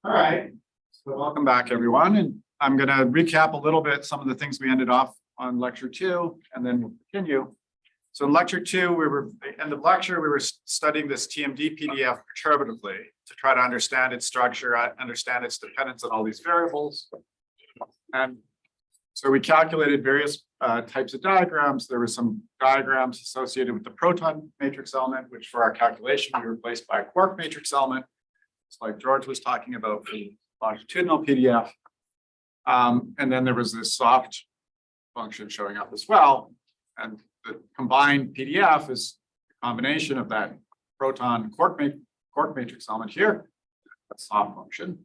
All right, so welcome back, everyone. And I'm going to recap a little bit some of the things we ended off on lecture 2, and then we'll continue. So in lecture 2, at the end of lecture, we were studying this TMD PDF perturbatively to try to understand its structure, understand its dependence on all these variables. And so we calculated various types of diagrams. There were some diagrams associated with the proton matrix element, which for our calculation, we replaced by a quark matrix element. It's like George was talking about for the longitudinal PDF. And then there was this soft function showing up as well. And the combined PDF is a combination of that proton quark matrix element here, that soft function,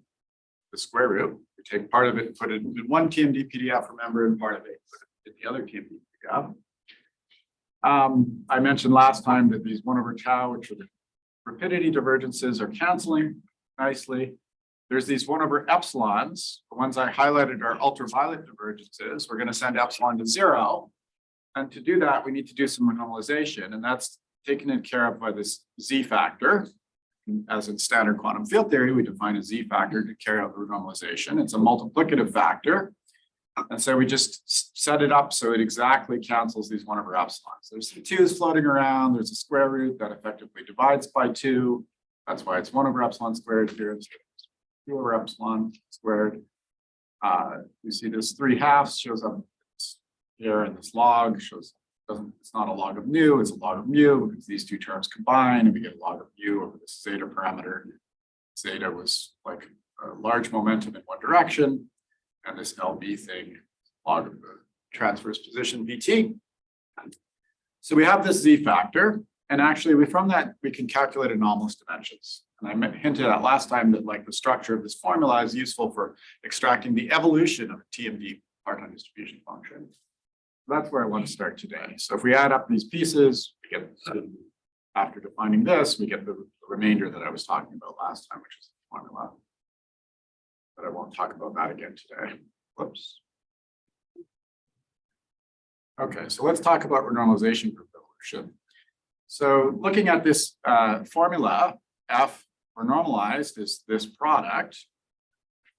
the square root. We take part of it and put it in one TMD PDF, remember, and part of it put it in the other TMD PDF. I mentioned last time that these 1 over tau, which are the rapidity divergences, are canceling nicely. There's these 1 over epsilons. The ones I highlighted are ultraviolet divergences. We're going to send epsilon to 0. And to do that, we need to do some renormalization. And that's taken care of by this Z factor. As in standard quantum field theory, we define a Z factor to carry out the renormalization. It's a multiplicative factor. And so we just set it up so it exactly cancels these 1 over epsilons. There's some 2's floating around. There's a square root that effectively divides by 2. That's why it's 1 over epsilon squared here. It's 2 over epsilon squared. You see this 3/2 shows up here, and this log it's not a log of nu, it's a log of mu, because these two terms combine and we get a log of mu over this zeta parameter. Zeta was like a large momentum in one direction, and this LB thing, log of the transverse position VT. So we have this Z factor, and actually from that we can calculate anomalous dimensions. And I hinted at last time that like the structure of this formula is useful for extracting the evolution of a TMD parton distribution function. That's where I want to start today. So if we add up these pieces, we get, after defining this, we get the remainder that I was talking about last time, which is the formula. But I won't talk about that again today. Whoops. Okay, so let's talk about renormalization group evolution. So looking at this formula, F renormalized is this product.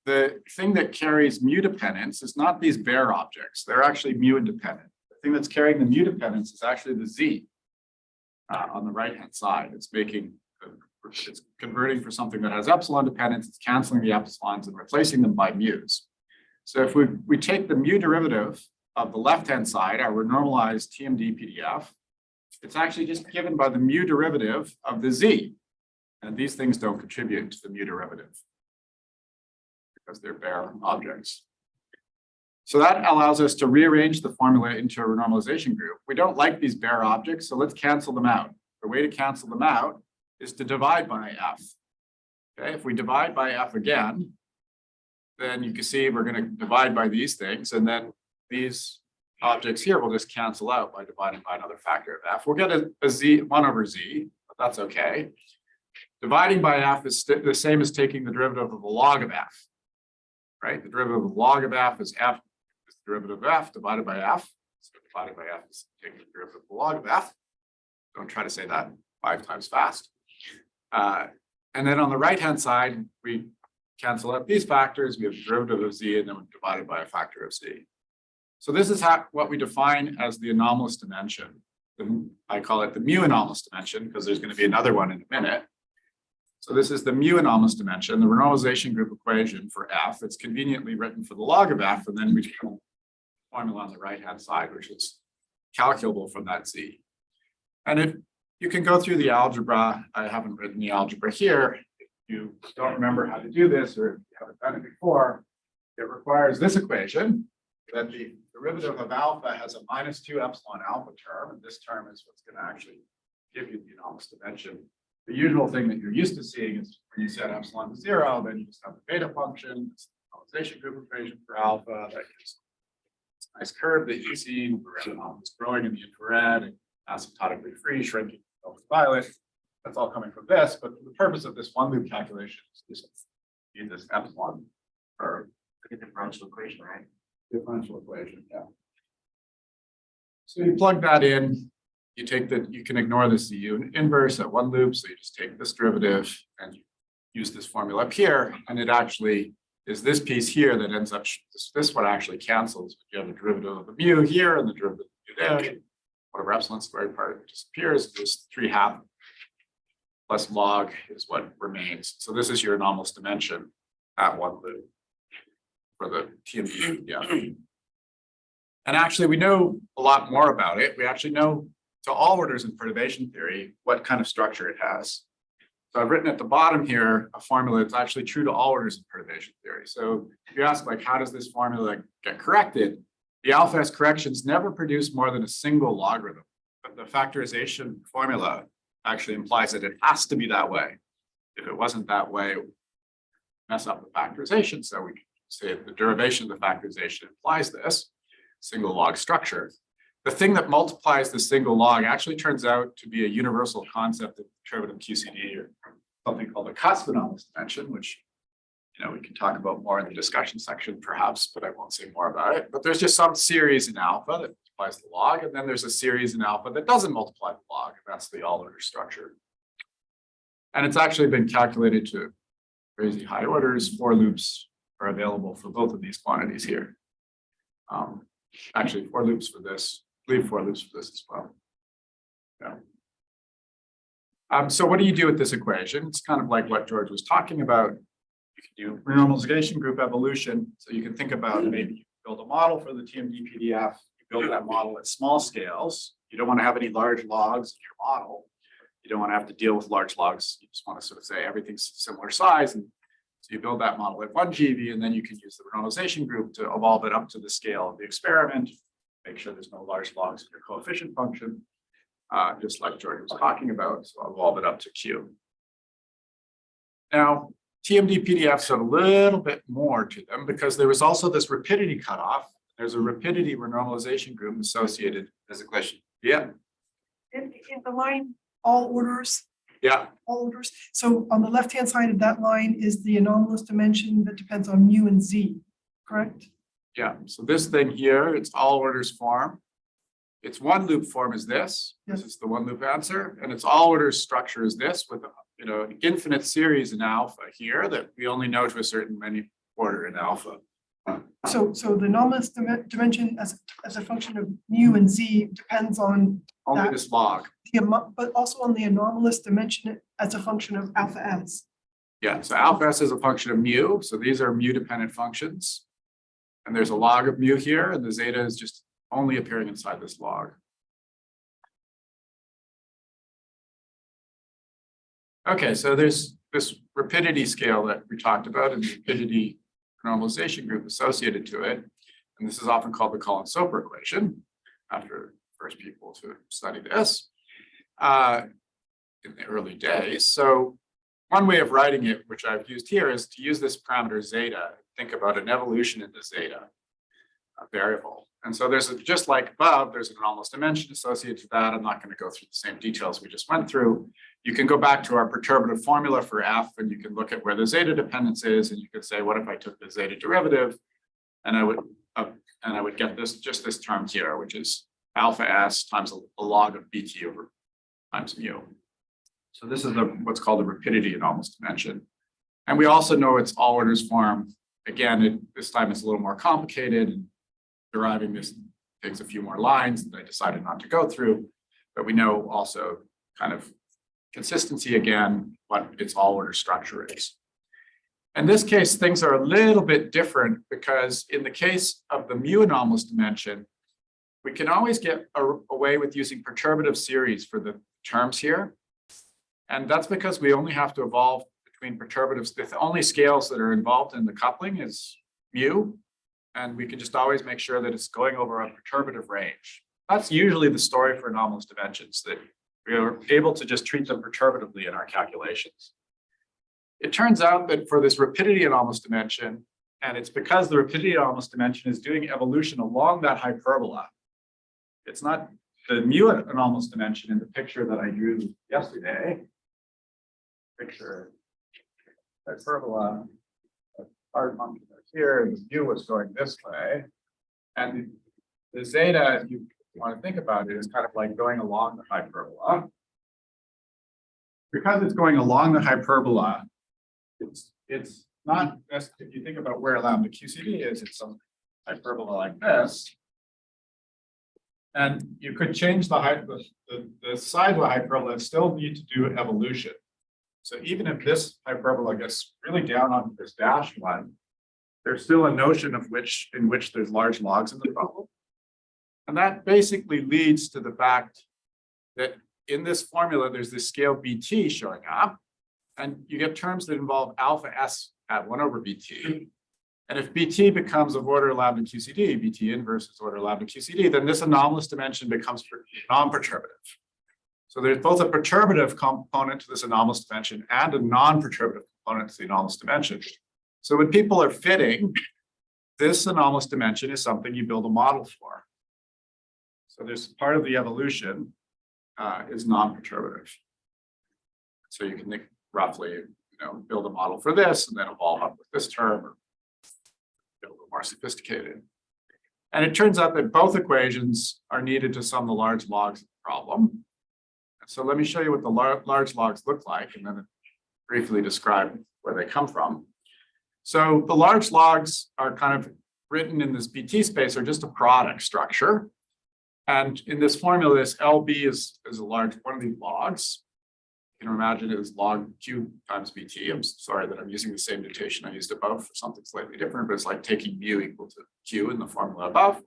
The thing that carries mu dependence is not these bare objects. They're actually mu independent. The thing that's carrying the mu dependence is actually the Z on the right-hand side. It's converting for something that has epsilon dependence. It's canceling the epsilons and replacing them by mu's. So if we take the mu derivative of the left-hand side, our renormalized TMD PDF, it's actually just given by the mu derivative of the Z. And these things don't contribute to the mu derivative, because they're bare objects. So that allows us to rearrange the formula into a renormalization group. We don't like these bare objects, so let's cancel them out. The way to cancel them out is to divide by F. Okay, if we divide by F again, then you can see we're going to divide by these things, and then these objects here will just cancel out by dividing by another factor of F. We'll get a Z, 1 over Z, but that's okay. Dividing by F is the same as taking the derivative of the log of F. Right? The derivative of the log of F is F is the derivative of F divided by F. So divided by F is taking the derivative of the log of F. Don't try to say that 5 times fast. And then on the right-hand side, we cancel out these factors. We have the derivative of Z, and then we divide it by a factor of Z. So this is what we define as the anomalous dimension. I call it the mu anomalous dimension because there's going to be another one in a minute. So this is the mu anomalous dimension, the renormalization group equation for F. It's conveniently written for the log of F, and then we have a formula on the right-hand side, which is calculable from that Z. And if you can go through the algebra, I haven't written the algebra here. If you don't remember how to do this, or if you haven't done it before, it requires this equation, that the derivative of alpha has a -2 epsilon alpha term, and this term is what's going to actually give you the anomalous dimension. The usual thing that you're used to seeing is when you set epsilon to 0, then you just have the beta function, this normalization group equation for alpha, that gives this nice curve that you see where it's growing in the infrared and asymptotically free, shrinking ultraviolet. That's all coming from this, but the purpose of this one loop calculation is to use this epsilon for the differential equation, right? Differential equation, yeah. So you plug that in. You can ignore this U inverse at one loop, so you just take this derivative and you use this formula up here, and it actually is this piece here that ends up, this one actually cancels. You have the derivative of the mu here and the derivative of the mu there. Whatever epsilon squared part disappears, this 3/2 plus log is what remains. So this is your anomalous dimension at one loop for the TMD. Yeah. And actually, we know a lot more about it. We actually know to all orders in perturbation theory what kind of structure it has. So I've written at the bottom here a formula that's actually true to all orders in perturbation theory. So if you ask, like, how does this formula get corrected? The alpha S corrections never produce more than a single logarithm. But the factorization formula actually implies that it has to be that way. If it wasn't that way, it would mess up the factorization. So we can say the derivation of the factorization implies this single log structure. The thing that multiplies the single log actually turns out to be a universal concept of derivative QCD, or something called a cusp anomalous dimension, which we can talk about more in the discussion section perhaps, but I won't say more about it. But there's just some series in alpha that multiplies the log, and then there's a series in alpha that doesn't multiply the log, and that's the all order structure. And it's actually been calculated to crazy high orders. 4 loops are available for both of these quantities here. Actually, 4 loops for this. I believe 4 loops for this as well. Yeah. So what do you do with this equation? It's kind of like what George was talking about. You can do renormalization group evolution. So you can think about maybe you build a model for the TMD PDF. You build that model at small scales. You don't want to have any large logs in your model. You don't want to have to deal with large logs. You just want to sort of say everything's similar size. And so you build that model at 1 GeV, and then you can use the renormalization group to evolve it up to the scale of the experiment. Make sure there's no large logs in your coefficient function, just like George was talking about. So I'll evolve it up to Q. Now, TMD PDFs have a little bit more to them because there was also this rapidity cutoff. There's a rapidity renormalization group associated. There's a question. Yeah. In the line, all orders. Yeah. All orders. So on the left-hand side of that line is the anomalous dimension that depends on mu and z, correct? Yeah, so this thing here, it's all orders form. Its one loop form is this. Yes. This is the one loop answer, and its all orders structure is this with an infinite series in alpha here that we only know to a certain many order in alpha. So the anomalous dimension as a function of mu and z depends on only this log. But also on the anomalous dimension as a function of alpha s. Yeah, so alpha s is a function of mu. So these are mu dependent functions. And there's a log of mu here, and the zeta is just only appearing inside this log. Okay, so there's this rapidity scale that we talked about and the rapidity normalization group associated to it. And this is often called the Collins-Soper equation, after the first people to study this in the early days. So one way of writing it, which I've used here, is to use this parameter zeta. Think about an evolution in the zeta variable. And so there's just like above, there's an anomalous dimension associated to that. I'm not going to go through the same details we just went through. You can go back to our perturbative formula for F, and you can look at where the zeta dependence is, and you could say, what if I took the zeta derivative, and I would get this term here, which is alpha s times a log of bt over times mu. So this is what's called the rapidity anomalous dimension. And we also know it's all orders form. Again, this time it's a little more complicated, and deriving this takes a few more lines that I decided not to go through, but we know also kind of consistency again, what its all order structure is. In this case, things are a little bit different because in the case of the mu anomalous dimension, we can always get away with using perturbative series for the terms here. And that's because we only have to evolve between perturbatives. The only scales that are involved in the coupling is mu, and we can just always make sure that it's going over a perturbative range. That's usually the story for anomalous dimensions, that we are able to just treat them perturbatively in our calculations. It turns out that for this rapidity anomalous dimension, and it's because the rapidity anomalous dimension is doing evolution along that hyperbola. It's not the mu anomalous dimension in the picture that I drew yesterday. Picture hyperbola, hard function here, and the mu was going this way. And the zeta, if you want to think about it, is kind of like going along the hyperbola. Because it's going along the hyperbola, it's not, if you think about where lambda QCD is, it's some hyperbola like this. And you could change the height, the size of the hyperbola and still need to do evolution. So even if this hyperbola gets really down on this dashed line, there's still a notion of in which there's large logs in the problem. And that basically leads to the fact that in this formula, there's this scale BT showing up, and you get terms that involve alpha S at 1 over BT. And if BT becomes of order lambda QCD, BT inverse is order lambda QCD, then this anomalous dimension becomes non-perturbative. So there's both a perturbative component to this anomalous dimension and a non-perturbative component to the anomalous dimension. So when people are fitting, this anomalous dimension is something you build a model for. So there's part of the evolution is non-perturbative. So you can think roughly, build a model for this and then evolve up with this term or build a more sophisticated. And it turns out that both equations are needed to sum the large logs of the problem. So let me show you what the large logs look like and then briefly describe where they come from. So the large logs are kind of written in this BT space are just a product structure. And in this formula, this LB is a large one of these logs. You can imagine it is log Q times BT. I'm sorry that I'm using the same notation I used above for something slightly different, but it's like taking mu equal to Q in the formula above.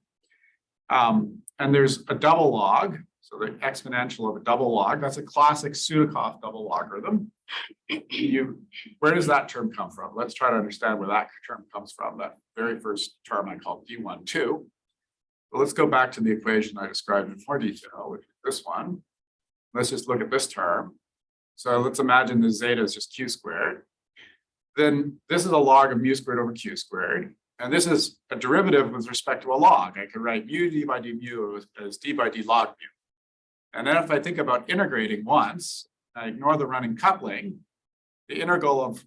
And there's a double log. So the exponential of a double log, that's a classic Sudakov double logarithm. Where does that term come from? Let's try to understand where that term comes from. That very first term I called D12. But let's go back to the equation I described in more detail, which is this one. Let's just look at this term. So let's imagine the zeta is just Q squared. Then this is a log of mu squared over Q squared. And this is a derivative with respect to a log. I could write mu d by d mu as d by d log mu. And then if I think about integrating once, I ignore the running coupling, the integral of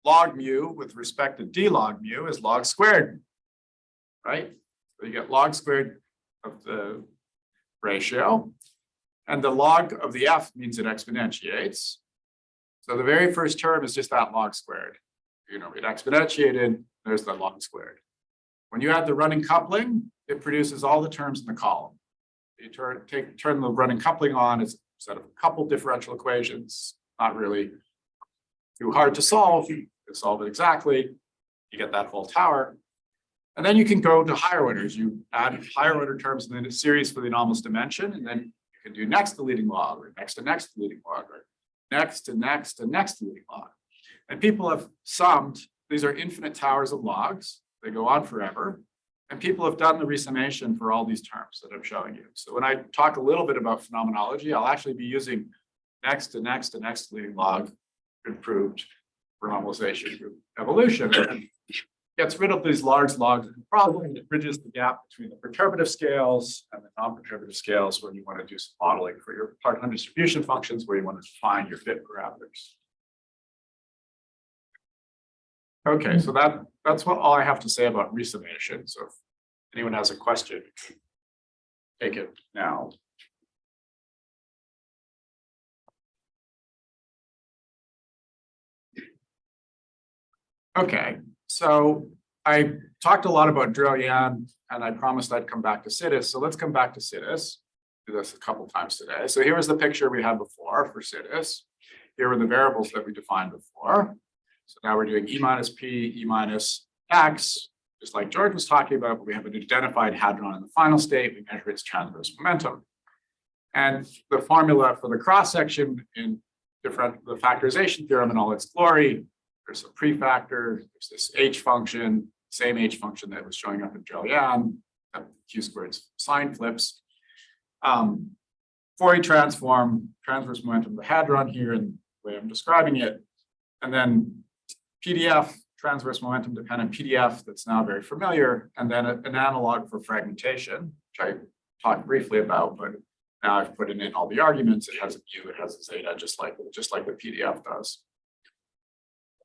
log mu with respect to d log mu is log squared, right? So you get log squared of the ratio, and the log of the f means it exponentiates. So the very first term is just that log squared. It exponentiated, there's the log squared. When you add the running coupling, it produces all the terms in the column. You turn the running coupling on, it's a set of a couple differential equations, not really too hard to solve. You can solve it exactly, you get that whole tower. And then you can go to higher orders. You add higher order terms and then a series for the anomalous dimension, and then you can do next to leading log, or next to next to leading log, or next to next to next to leading log. And people have summed, these are infinite towers of logs, they go on forever. And people have done the resummation for all these terms that I'm showing you. So when I talk a little bit about phenomenology, I'll actually be using next to next to next leading log improved for normalization through evolution. And gets rid of these large logs of the problem, and it bridges the gap between the perturbative scales and the non-perturbative scales when you want to do some modeling for your part-1 distribution functions where you want to define your fit parameters. Okay, so that's all I have to say about resummation. So if anyone has a question, take it now. Okay, so I talked a lot about Iain, and I promised I'd come back to CITES. So let's come back to CITES. Do this a couple times today. So here was the picture we had before for CITES. Here were the variables that we defined before. So now we're doing E minus P, E minus X, just like George was talking about, but we have an identified hadron in the final state. We measure its transverse momentum. And the formula for the cross-section in the factorization theorem in all its glory, there's a prefactor, there's this H function, same H function that was showing up in Iain, Q squared sign flips. Fourier transform, transverse momentum of the hadron here in the way I'm describing it. And then PDF, transverse momentum dependent PDF, that's now very familiar, and then an analog for fragmentation, which I talked briefly about, but now I've put in all the arguments. It has a mu, it has a zeta, just like the PDF does.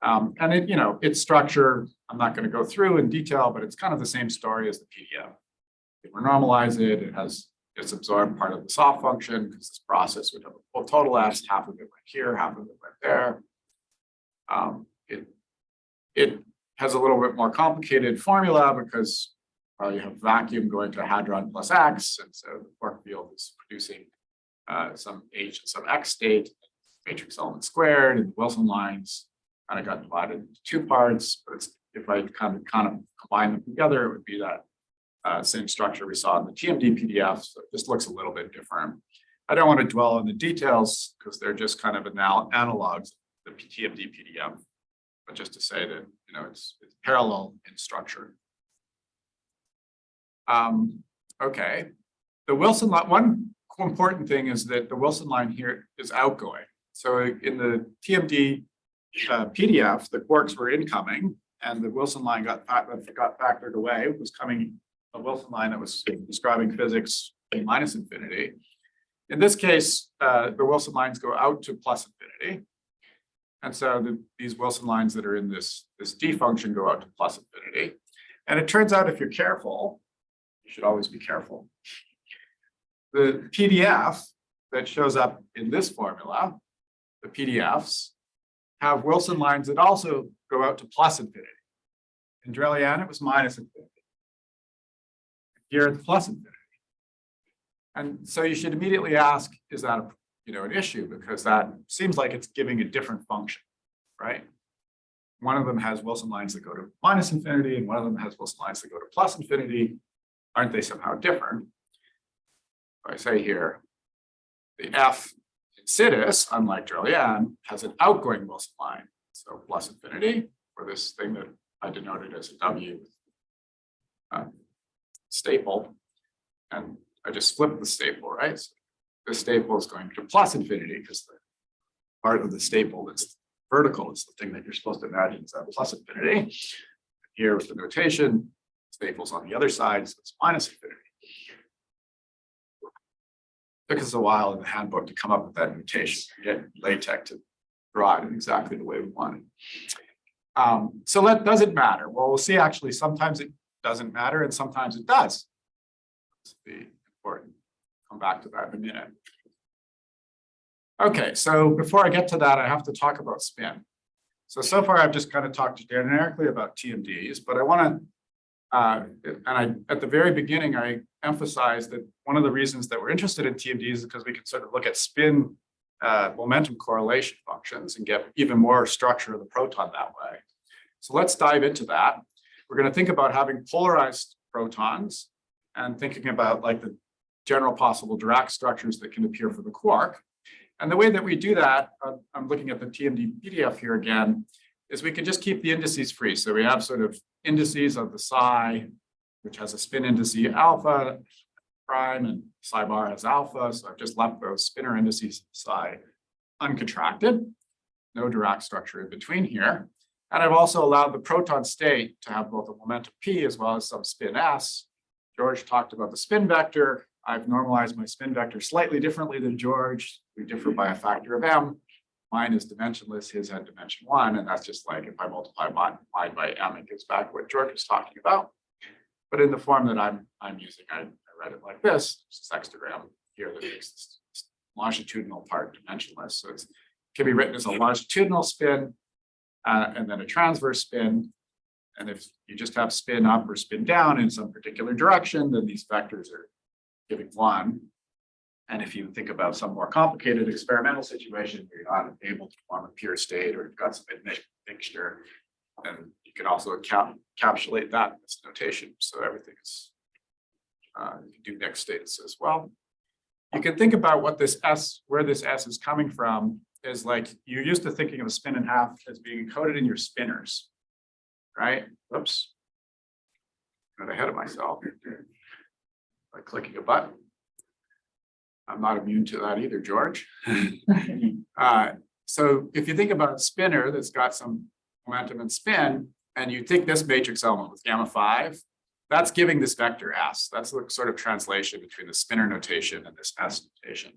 And it, its structure, I'm not going to go through in detail, but it's kind of the same story as the PDF. If we normalize it, it's absorbed part of the soft function because this process would have a full total S, half of it went here, half of it went there. It has a little bit more complicated formula because you have vacuum going to a hadron plus X, and so the quark field is producing some H and some X state, matrix element squared, and the Wilson lines kind of got divided into two parts. But if I kind of combine them together, it would be that same structure we saw in the TMD PDF. So it just looks a little bit different. I don't want to dwell on the details because they're just kind of analogs of the TMD PDF, but just to say that it's parallel in structure. Okay, the Wilson line. One important thing is that the Wilson line here is outgoing. So in the TMD PDF, the quarks were incoming, and the Wilson line got factored away. It was coming a Wilson line that was describing physics minus infinity. In this case, the Wilson lines go out to plus infinity. And so these Wilson lines that are in this D function go out to plus infinity. And it turns out if you're careful, you should always be careful. The PDF that shows up in this formula, the PDFs, have Wilson lines that also go out to plus infinity. In Drell-Yan, it was minus infinity. Here it's plus infinity. And so you should immediately ask, is that an issue? Because that seems like it's giving a different function, right? One of them has Wilson lines that go to minus infinity, and one of them has Wilson lines that go to plus infinity. Aren't they somehow different? I say here, the F in CITES, unlike Drell-Yan, has an outgoing Wilson line. So plus infinity for this thing that I denoted as a W staple. And I just flipped the staple, right? So the staple is going to plus infinity because the part of the staple that's vertical is the thing that you're supposed to imagine is at plus infinity. Here with the notation, staple's on the other side, so it's minus infinity. Took us a while in the handbook to come up with that notation, get LaTeX to draw it in exactly the way we wanted. So that doesn't matter. Well, we'll see actually sometimes it doesn't matter and sometimes it does. It's important. Come back to that in a minute. Okay, so before I get to that, I have to talk about spin. So far I've just kind of talked generically about TMDs, but I want to at the very beginning, I emphasized that one of the reasons that we're interested in TMDs is because we can sort of look at spin momentum correlation functions and get even more structure of the proton that way. So let's dive into that. We're going to think about having polarized protons and thinking about like the general possible Dirac structures that can appear for the quark. And the way that we do that, I'm looking at the TMD PDF here again, is we can just keep the indices free. So we have sort of indices of the psi, which has a spin indice alpha prime, and psi bar has alpha. So I've just left those spinor indices of psi uncontracted, no Dirac structure in between here. And I've also allowed the proton state to have both a momentum p as well as some spin s. George talked about the spin vector. I've normalized my spin vector slightly differently than George. We differ by a factor of m. Mine is dimensionless, his had dimension 1, and that's just like if I multiply mine by m, it gives back what George was talking about. But in the form that I'm using, I read it like this. It's this extragram here that makes this longitudinal part dimensionless. So it can be written as a longitudinal spin and then a transverse spin. And if you just have spin up or spin down in some particular direction, then these vectors are giving 1. And if you think about some more complicated experimental situation where you're not able to form a pure state or you've got some mixture, then you can also encapsulate that in this notation. So everything is, you can do mixed states as well. You can think about what this S, where this S is coming from is like, you're used to thinking of a spin in half as being encoded in your spinners, right? Whoops, got ahead of myself by clicking a button. I'm not immune to that either, George. So if you think about a spinner that's got some momentum and spin, and you take this matrix element with gamma 5, that's giving this vector S. That's the sort of translation between the spinner notation and this S notation.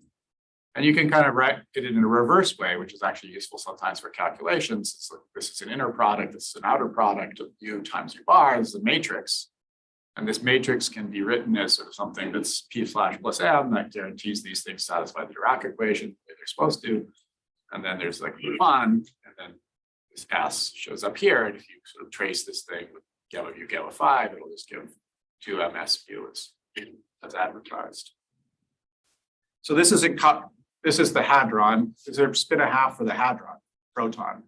And you can kind of write it in a reverse way, which is actually useful sometimes for calculations. It's like, this is an inner product, this is an outer product of U times U bar, this is a matrix. And this matrix can be written as sort of something that's P slash plus M that guarantees these things satisfy the Dirac equation the way they're supposed to. And then there's like one, and then this S shows up here, and if you sort of trace this thing with gamma mu gamma 5, it'll just give 2ms mu as advertised. So this is the hadron. This is spin a half for the hadron proton,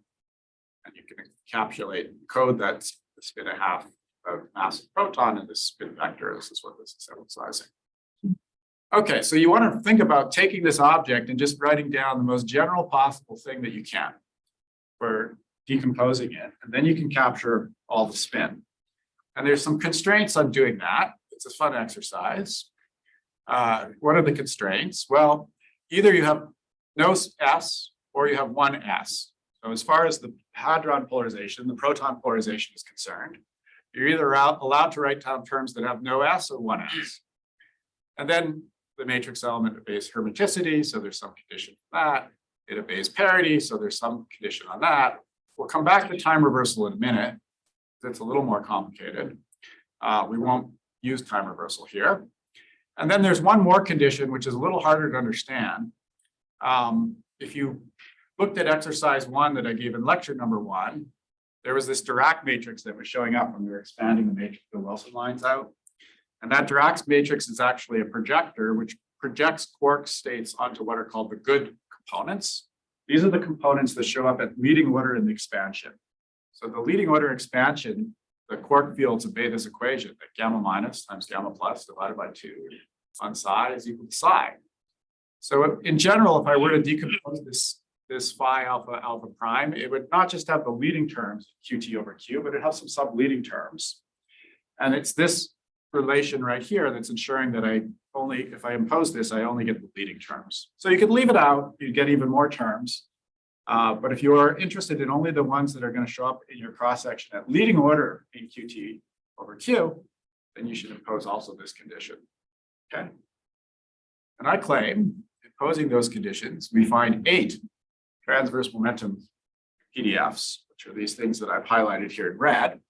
and you can encapsulate code that's the spin a half of mass of proton in this spin vector. This is what this is emphasizing. Okay, so you want to think about taking this object and just writing down the most general possible thing that you can for decomposing it, and then you can capture all the spin. And there's some constraints on doing that. It's a fun exercise. What are the constraints? Well, either you have no S or you have one S. So as far as the hadron polarization, the proton polarization is concerned, you're either allowed to write down terms that have no S or one S. And then the matrix element obeys hermeticity, so there's some condition for that. It obeys parity, so there's some condition on that. We'll come back to time reversal in a minute. It's a little more complicated. We won't use time reversal here. And then there's one more condition, which is a little harder to understand. If you looked at exercise 1 that I gave in lecture number 1, there was this Dirac matrix that was showing up when we were expanding the matrix, the Wilson lines out. And that Dirac matrix is actually a projector, which projects quark states onto what are called the good components. These are the components that show up at leading order in the expansion. So the leading order expansion, the quark fields obey this equation that gamma minus times gamma plus divided by 2 on psi is equal to psi. So in general, if I were to decompose this phi alpha alpha prime, it would not just have the leading terms qt over q, but it has some sub-leading terms. And it's this relation right here that's ensuring that if I impose this, I only get the leading terms. So you could leave it out, you get even more terms. But if you're interested in only the ones that are going to show up in your cross-section at leading order in qt over q, then you should impose also this condition. Okay. And I claim, imposing those conditions, we find 8 transverse momentum PDFs, which are these things that I've highlighted here in red,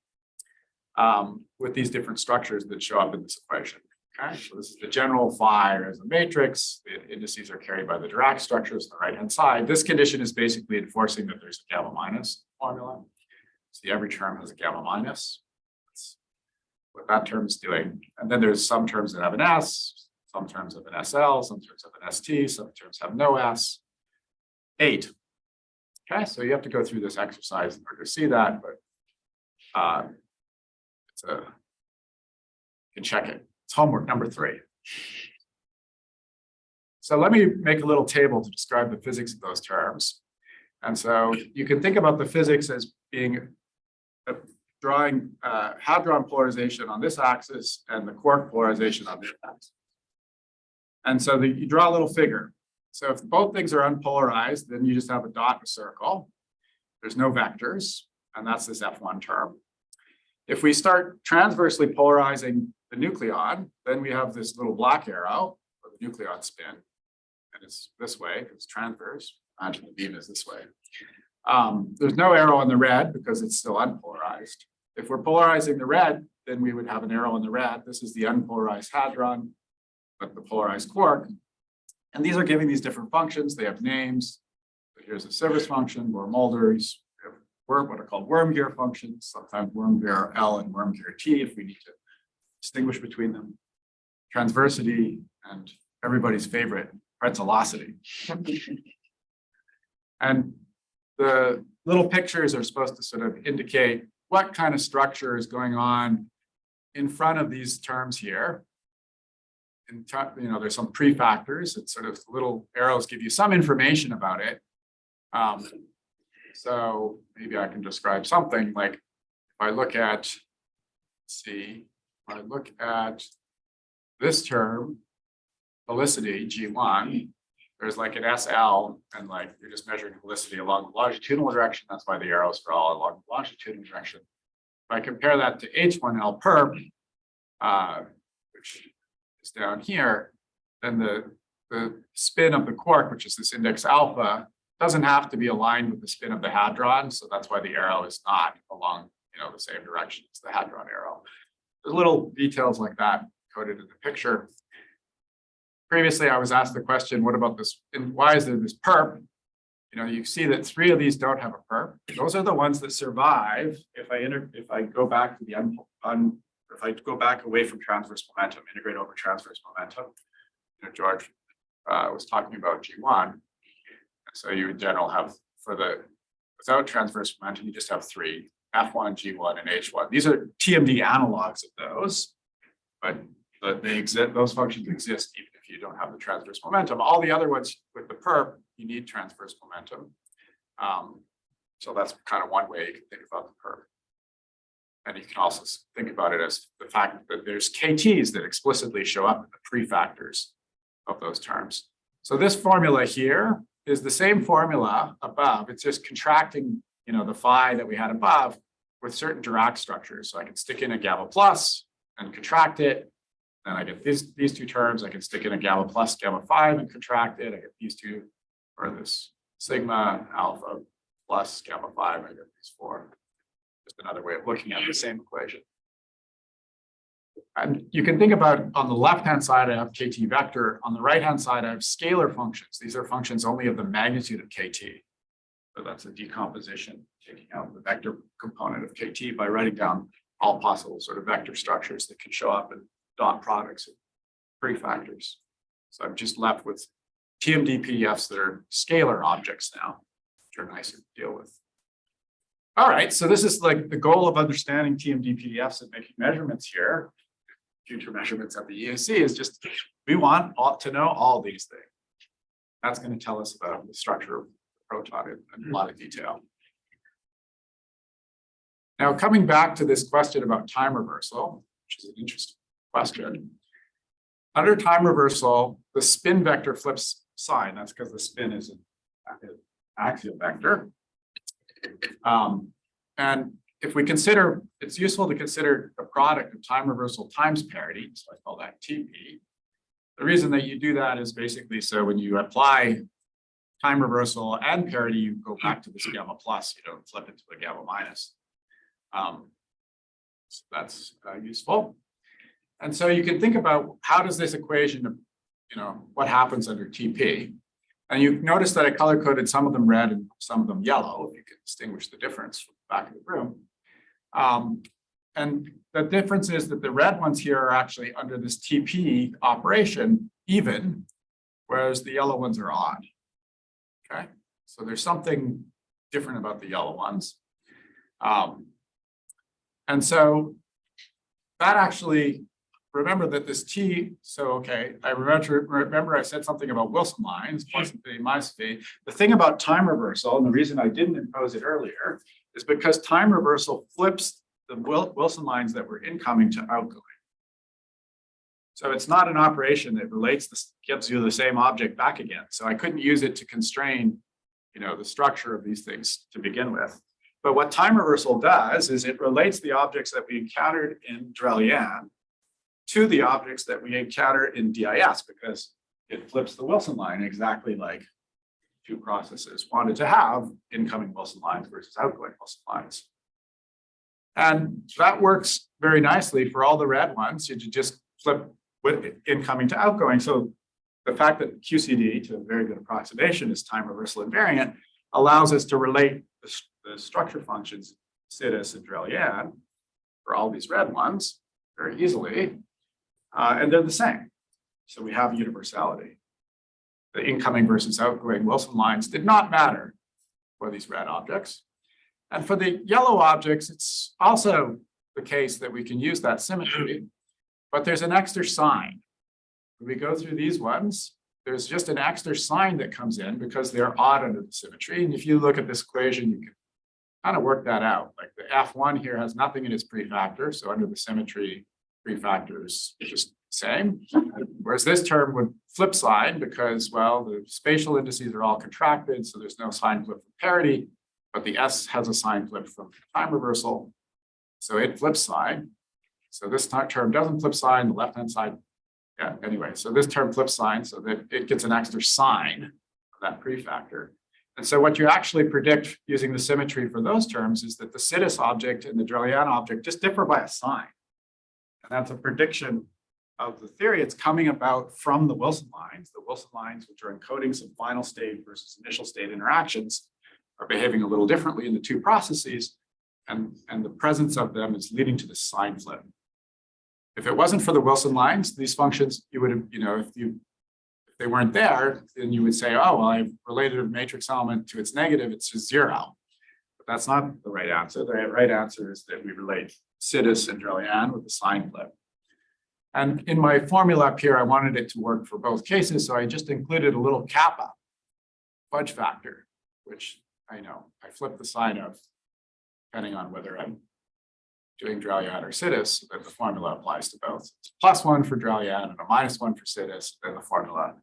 with these different structures that show up in this equation. Okay, so this is the general phi as a matrix. The indices are carried by the Dirac structures on the right-hand side. This condition is basically enforcing that there's a gamma minus formula. So every term has a gamma minus. That's what that term is doing. And then there's some terms that have an S, some terms have an SL, some terms have an ST, some terms have no S. 8. Okay, so you have to go through this exercise in order to see that, but you can check it. It's homework number 3. So let me make a little table to describe the physics of those terms. And so you can think about the physics as being drawing hadron polarization on this axis and the quark polarization on this axis. And so you draw a little figure. So if both things are unpolarized, then you just have a dot and a circle. There's no vectors, and that's this F1 term. If we start transversely polarizing the nucleon, then we have this little black arrow for the nucleon spin, and it's this way, it's transverse. Imagine the beam is this way. There's no arrow in the red because it's still unpolarized. If we're polarizing the red, then we would have an arrow in the red. This is the unpolarized hadron, but the polarized quark. And these are giving these different functions. They have names. So here's a Sivers function, Bohr-Mulders. What are called Wormgear functions, sometimes Wormgear L and Wormgear T if we need to distinguish between them. Transversity and everybody's favorite, pretzelosity. And the little pictures are supposed to sort of indicate what kind of structure is going on in front of these terms here. There's some prefactors. It's sort of little arrows give you some information about it. So maybe I can describe something like if I look at, this term, helicity, G1, there's like an SL, and like you're just measuring helicity along the longitudinal direction. That's why the arrows are all along the longitudinal direction. If I compare that to H1L perp, which is down here, then the spin of the quark, which is this index alpha, doesn't have to be aligned with the spin of the hadron. So that's why the arrow is not along the same direction as the hadron arrow. There's little details like that coded in the picture. Previously, I was asked the question, what about this? And why is there this perp? You see that 3 of these don't have a perp. Those are the ones that survive if I go back to the if I go back away from transverse momentum, integrate over transverse momentum. George was talking about G1. So you in general have without transverse momentum, you just have 3, F1, G1, and H1. These are TMD analogs of those, but those functions exist even if you don't have the transverse momentum. All the other ones with the perp, you need transverse momentum. So that's kind of one way you can think about the perp. And you can also think about it as the fact that there's KTs that explicitly show up in the prefactors of those terms. So this formula here is the same formula above. It's just contracting, the phi that we had above with certain Dirac structures. So I can stick in a gamma plus and contract it. Then I get these 2 terms. I can stick in a gamma plus, gamma 5 and contract it. I get these 2, or this sigma alpha plus gamma 5. I get these 4. Just another way of looking at the same equation. And you can think about on the left-hand side, I have KT vector. On the right-hand side, I have scalar functions. These are functions only of the magnitude of KT. So that's a decomposition, taking out the vector component of KT by writing down all possible sort of vector structures that can show up in dot products of prefactors. So I'm just left with TMD PDFs that are scalar objects now, which are nicer to deal with. All right, so this is like the goal of understanding TMD PDFs and making measurements here. Future measurements at the EAC is just, we want to know all these things. That's going to tell us about the structure of the proton in a lot of detail. Now, coming back to this question about time reversal, which is an interesting question. Under time reversal, the spin vector flips sign. That's because the spin is an axial vector. And if we consider, it's useful to consider a product of time reversal times parity, so I call that TP. The reason that you do that is basically so when you apply time reversal and parity, you go back to this gamma plus, you don't flip it to a gamma minus. So that's useful. And so you can think about how does this equation, what happens under TP? And you notice that I color coded some of them red and some of them yellow, if you can distinguish the difference from the back of the room. And the difference is that the red ones here are actually under this TP operation even, whereas the yellow ones are odd. Okay, so there's something different about the yellow ones. And so that actually, remember that this T, so okay, I remember I said something about Wilson lines, plus infinity, minus infinity. The thing about time reversal, and the reason I didn't impose it earlier, is because time reversal flips the Wilson lines that were incoming to outgoing. So it's not an operation that gives you the same object back again. So I couldn't use it to constrain, the structure of these things to begin with. But what time reversal does is it relates the objects that we encountered in Drell-Yan to the objects that we encounter in DIS, because it flips the Wilson line exactly like 2 processes wanted to have incoming Wilson lines versus outgoing Wilson lines. And that works very nicely for all the red ones. You just flip with incoming to outgoing. So the fact that QCD, to a very good approximation, is time reversal invariant allows us to relate the structure functions Sidis and Drell-Yan for all these red ones very easily. And they're the same. So we have universality. The incoming versus outgoing Wilson lines did not matter for these red objects. And for the yellow objects, it's also the case that we can use that symmetry, but there's an extra sign. When we go through these ones, there's just an extra sign that comes in because they're odd under the symmetry. And if you look at this equation, you can kind of work that out. Like the F1 here has nothing in its prefactor. So under the symmetry, prefactors are just the same. Whereas this term would flip sign because, well, the spatial indices are all contracted. So there's no sign flip from parity, but the S has a sign flip from time reversal. So it flips sign. So this term doesn't flip sign, the left-hand side. Yeah, anyway, so this term flips sign so that it gets an extra sign for that prefactor. And so what you actually predict using the symmetry for those terms is that the Sidis object and the Drell-Yan object just differ by a sign. And that's a prediction of the theory, it's coming about from the Wilson lines. The Wilson lines, which are encoding some final state versus initial state interactions, are behaving a little differently in the two processes, and the presence of them is leading to the sign flip. If it wasn't for the Wilson lines, these functions, you would have, if they weren't there, then you would say, oh, well, I've related a matrix element to its negative, it's just 0. But that's not the right answer. The right answer is that we relate Sidis and Drell-Yan with the sign flip. And in my formula up here, I wanted it to work for both cases, so I just included a little kappa fudge factor, which I flip the sign of, depending on whether I'm doing Drell-Yan or Sidis, then the formula applies to both. It's +1 for Drell-Yan and a -1 for Sidis, then the formula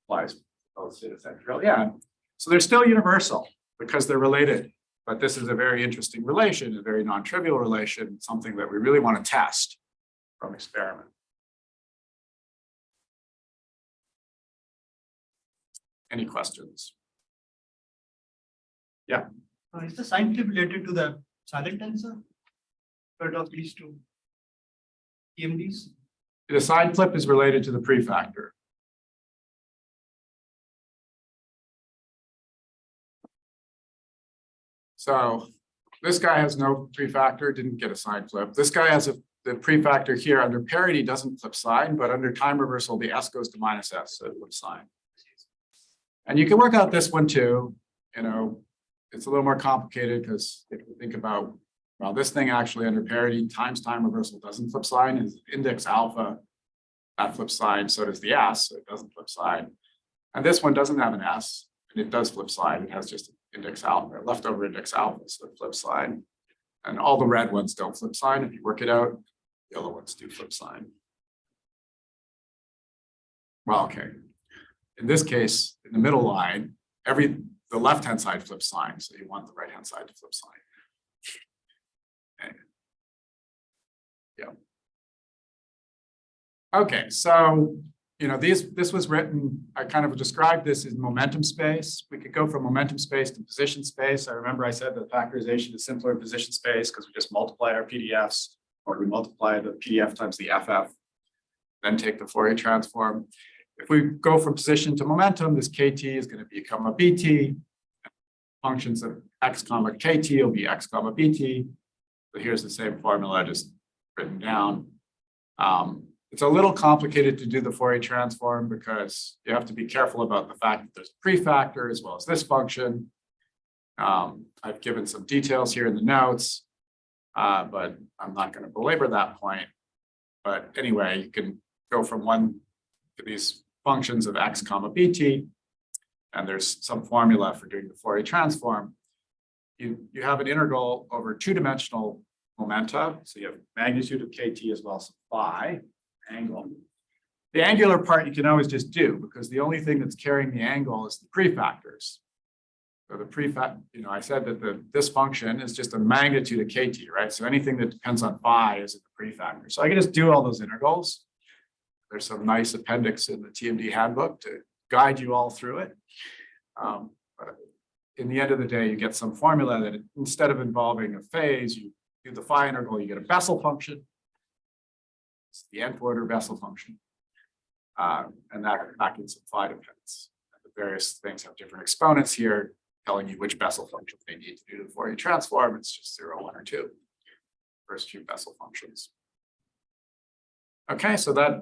applies to both Sidis and Drell-Yan. So they're still universal because they're related, but this is a very interesting relation, a very non-trivial relation, something that we really want to test from experiment. Any questions? Yeah. Is the sign flip related to the silent tensor? Part of these two TMDs? The sign flip is related to the prefactor. So this guy has no prefactor, didn't get a sign flip. This guy has the prefactor here. Under parity doesn't flip sign, but under time reversal, the S goes to -S, so it flips sign. And you can work out this one too. It's a little more complicated because if you think about, well, this thing actually under parity times time reversal doesn't flip sign, is index alpha, that flips sign, so does the S, so it doesn't flip sign. And this one doesn't have an S, and it does flip sign. It has just index alpha, leftover index alpha, so it flips sign. And all the red ones don't flip sign. If you work it out, the other ones do flip sign. Well, okay. In this case, in the middle line, the left-hand side flips sign, so you want the right-hand side to flip sign. Okay. Yeah. Okay, so this was written, I kind of described this as momentum space. We could go from momentum space to position space. I remember I said that factorization is simpler in position space because we just multiply our PDFs, or we multiply the PDF times the FF, then take the Fourier transform. If we go from position to momentum, this KT is going to become a BT. Functions of X comma KT will be X comma BT. So here's the same formula just written down. It's a little complicated to do the Fourier transform because you have to be careful about the fact that there's a prefactor as well as this function. I've given some details here in the notes, but I'm not going to belabor that point. But anyway, you can go from one to these functions of X comma BT, and there's some formula for doing the Fourier transform. You have an integral over two-dimensional momenta, so you have magnitude of KT as well as phi angle. The angular part you can always just do because the only thing that's carrying the angle is the prefactors. So the prefactor, I said that this function is just a magnitude of KT, right? So anything that depends on phi is in the prefactor. So I can just do all those integrals. There's some nice appendix in the TMD handbook to guide you all through it. But in the end of the day, you get some formula that instead of involving a phase, you do the phi integral, you get a Bessel function. It's the nth order Bessel function. And that gives some phi dependence. And the various things have different exponents here, telling you which Bessel function they need to do the Fourier transform. It's just 0, 1, or 2. First two Bessel functions. Okay, so that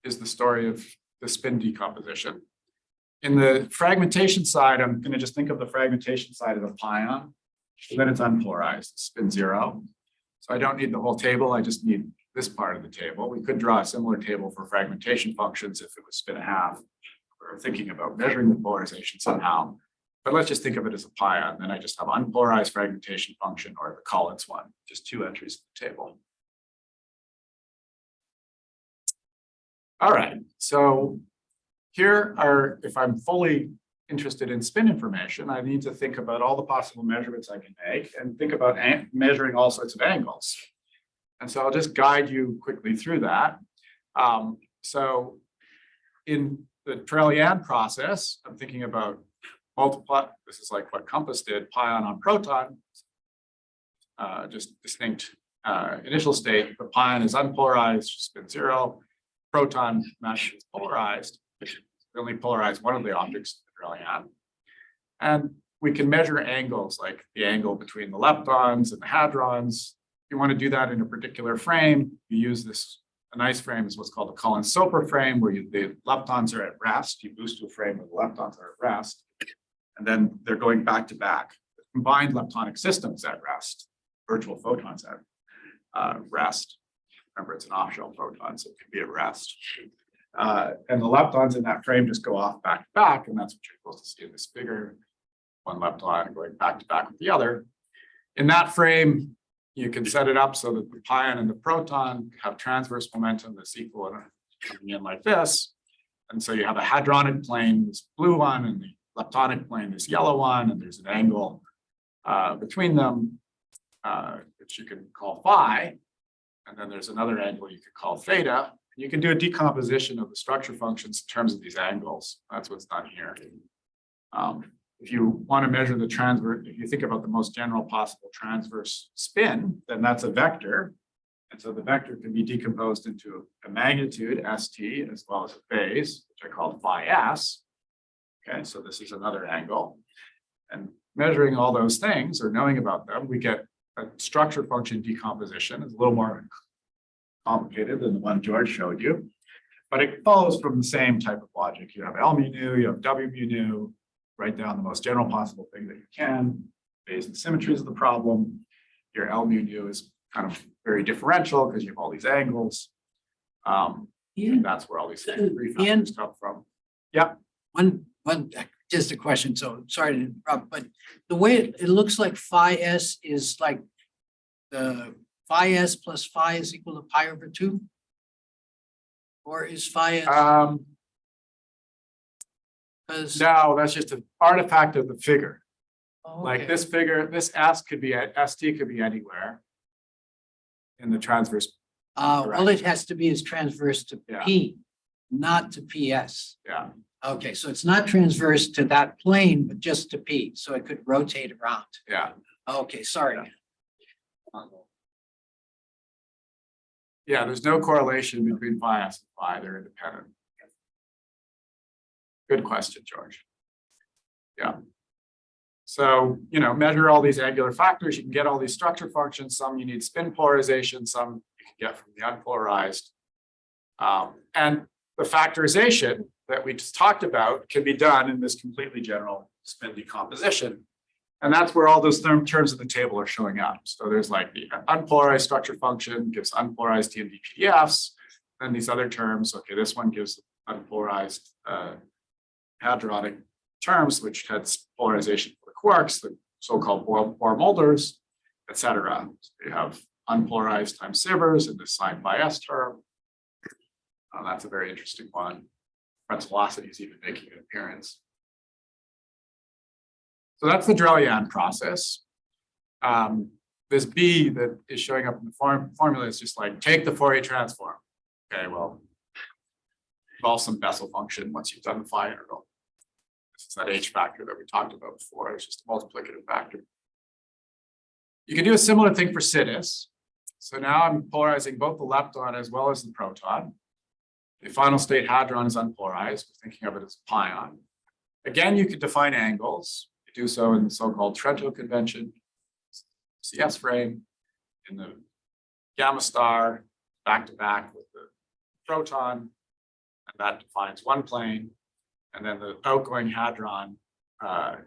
is the story of the spin decomposition. In the fragmentation side, I'm going to just think of the fragmentation side of the pion. So then it's unpolarized, spin 0. So I don't need the whole table. I just need this part of the table. We could draw a similar table for fragmentation functions if it was spin 1/2. We're thinking about measuring the polarization somehow. But let's just think of it as a pion. Then I just have unpolarized fragmentation function or the Collins one, just 2 entries in the table. All right, so here are, if I'm fully interested in spin information, I need to think about all the possible measurements I can make and think about measuring all sorts of angles. And so I'll just guide you quickly through that. So in the Drell-Yan process, I'm thinking about multiply, this is like what Compass did, pion on proton, just distinct initial state. The pion is unpolarized, spin 0. proton mesh is polarized. We only polarize one of the objects in the drilling. And we can measure angles like the angle between the leptons and the hadrons. If you want to do that in a particular frame, you use this. A nice frame is what's called a Collins-Soper frame, where the leptons are at rest. You boost to a frame where the leptons are at rest, and then they're going back to back. The combined leptonic systems at rest, virtual photons at rest. Remember, it's an off-shell photon, so it can be at rest. And the leptons in that frame just go off back to back, and that's what you're supposed to see in this figure. One lepton going back to back with the other. In that frame, you can set it up so that the pion and the proton have transverse momentum that's equal and coming in like this. And so you have a hadronic plane, this blue one, and the leptonic plane, this yellow one, and there's an angle between them, which you can call phi. And then there's another angle you could call theta. You can do a decomposition of the structure functions in terms of these angles. That's what's done here. If you want to measure the transverse, if you think about the most general possible transverse spin, then that's a vector. And so the vector can be decomposed into a magnitude, st, as well as a phase, which I call phi s. Okay, so this is another angle. And measuring all those things or knowing about them, we get a structure function decomposition. It's a little more complicated than the one George showed you, but it follows from the same type of logic. You have L mu nu, you have W mu nu, write down the most general possible thing that you can, based on the symmetries of the problem. Your L mu nu is kind of very differential because you have all these angles. And that's where all these three factors come from. Yeah. One, just a question, so sorry to interrupt, but the way it looks like phi s is like the phi s plus phi is equal to pi over 2? Or is phi s? Because No, that's just an artifact of the figure. Like okay. this figure, this S could be at ST could be anywhere in the transverse. Well, it has to be as transverse to Yeah. P, not to PS. Yeah. Okay, so it's not transverse to that plane, but just to P, so it could rotate around. Yeah. Okay, sorry. Yeah, there's no correlation between phi s and phi, they're independent. Good question, George. Yeah. So, measure all these angular factors, you can get all these structure functions, some you need spin polarization, some you can get from the unpolarized. And the factorization that we just talked about can be done in this completely general spin decomposition. And that's where all those terms in the table are showing up. So there's like the unpolarized structure function gives unpolarized TMD PDFs, and these other terms, okay, this one gives unpolarized hadronic terms, which has polarization for the quarks, the so-called Bohr-Mulders, et cetera. So you have unpolarized times Sivers in the sine phi s term. That's a very interesting one. French velocity is even making an appearance. So that's the Drell-Yan process. This B that is showing up in the formula is just like, take the Fourier transform. Okay, well, involve some Bessel function once you've done the phi integral. This is that H factor that we talked about before. It's just a multiplicative factor. You can do a similar thing for CTES. So now I'm polarizing both the lepton as well as the proton. The final state hadron is unpolarized, thinking of it as a pion. Again, you could define angles. You do so in the so-called Trento convention, CS frame, in the gamma star, back-to-back with the proton, and that defines one plane. And then the outgoing hadron, together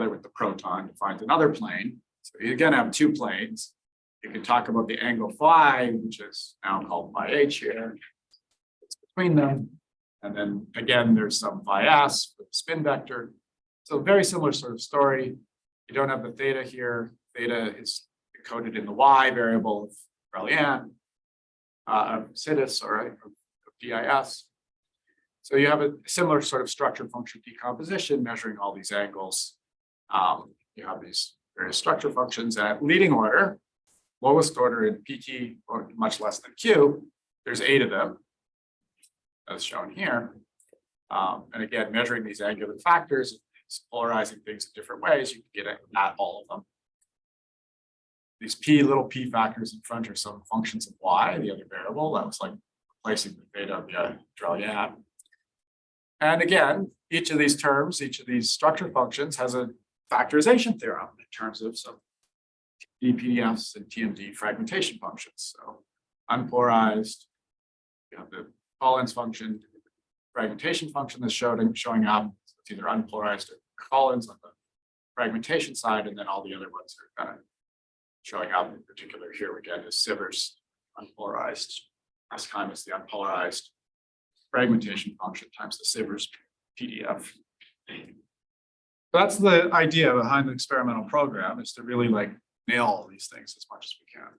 with the proton, defines another plane. So you again have two planes. You can talk about the angle phi, which is now called phi h here. It's between them. And then again, there's some phi s with the spin vector. So very similar sort of story. You don't have the theta here. Theta is encoded in the y variable of Drell-Yan, of CTES, or of DIS. So you have a similar sort of structure function decomposition, measuring all these angles. You have these various structure functions at leading order, lowest order in PT, or much less than Q. There's 8 of them, as shown here. And again, measuring these angular factors, polarizing things in different ways, you can get at all of them. These little p factors in front are some functions of y, the other variable. That was like replacing the theta of the Drell-Yan. And again, each of these terms, each of these structure functions has a factorization theorem in terms of some PDFs and TMD fragmentation functions. So unpolarized, you have the Collins function, fragmentation function that's showing up. So it's either unpolarized or Collins on the fragmentation side, and then all the other ones are kind of showing up. In particular, here again is Sivers unpolarized. Last time is the unpolarized fragmentation function times the Sivers PDF. That's the idea behind the experimental program, is to really like nail all these things as much as we can.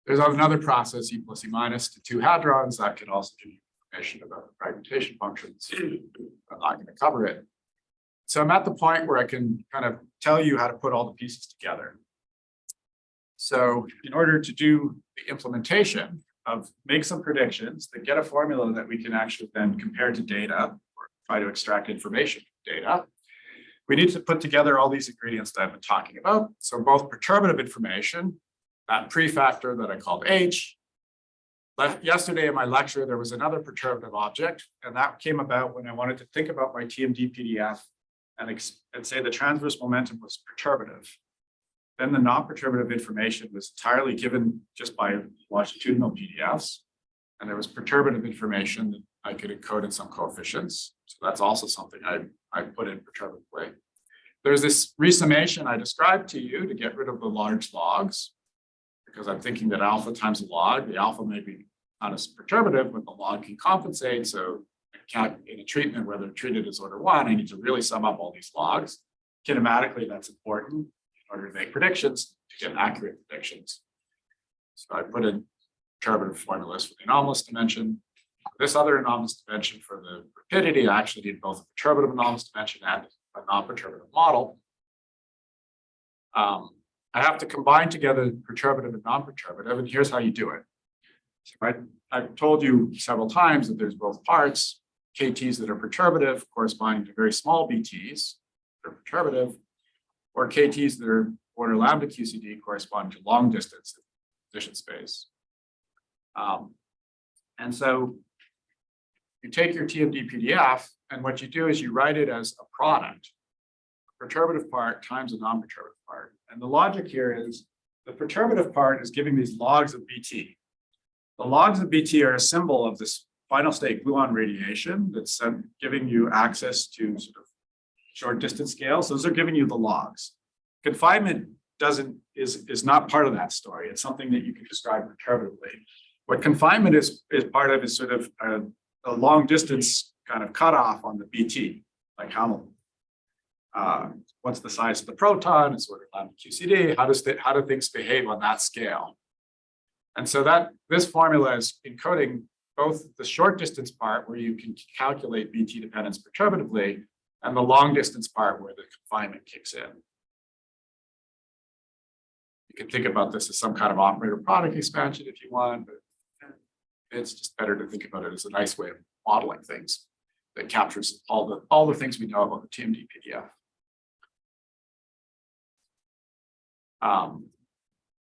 There's another process, E plus E minus to 2 hadrons, that can also give you information about the fragmentation functions. I'm not going to cover it. So I'm at the point where I can kind of tell you how to put all the pieces together. So in order to do the implementation of make some predictions that get a formula that we can actually then compare to data or try to extract information from data, we need to put together all these ingredients that I've been talking about. So both perturbative information, that prefactor that I called H. Yesterday in my lecture, there was another perturbative object, and that came about when I wanted to think about my TMD PDF and say the transverse momentum was perturbative. Then the non-perturbative information was entirely given just by longitudinal PDFs. And there was perturbative information that I could encode in some coefficients. So that's also something I put in perturbatively. There's this resummation I described to you to get rid of the large logs, because I'm thinking that alpha times a log, the alpha may be not as perturbative, but the log can compensate. So in a treatment, whether treated as order 1, I need to really sum up all these logs. Kinematically, that's important in order to make predictions, to get accurate predictions. So I put in perturbative formulas for the anomalous dimension. This other anomalous dimension for the rapidity, I actually need both a perturbative anomalous dimension and a non-perturbative model. I have to combine together perturbative and non-perturbative, and here's how you do it. So I've told you several times that there's both parts, KTs that are perturbative corresponding to very small BTs that are perturbative, or KTs that are order lambda QCD corresponding to long distance position space. And so you take your TMD PDF, and what you do is you write it as a product, a perturbative part times a non-perturbative part. And the logic here is the perturbative part is giving these logs of BT. The logs of BT are a symbol of this final state gluon radiation that's giving you access to sort of short distance scales. Those are giving you the logs. Confinement is not part of that story. It's something that you can describe perturbatively. What confinement is part of is sort of a long distance kind of cutoff on the BT, like how what's the size of the proton, it's sort of lambda QCD, how do things behave on that scale? And so this formula is encoding both the short distance part where you can calculate BT dependence perturbatively, and the long distance part where the confinement kicks in. You can think about this as some kind of operator product expansion if you want, but it's just better to think about it as a nice way of modeling things that captures all the things we know about the TMD PDF.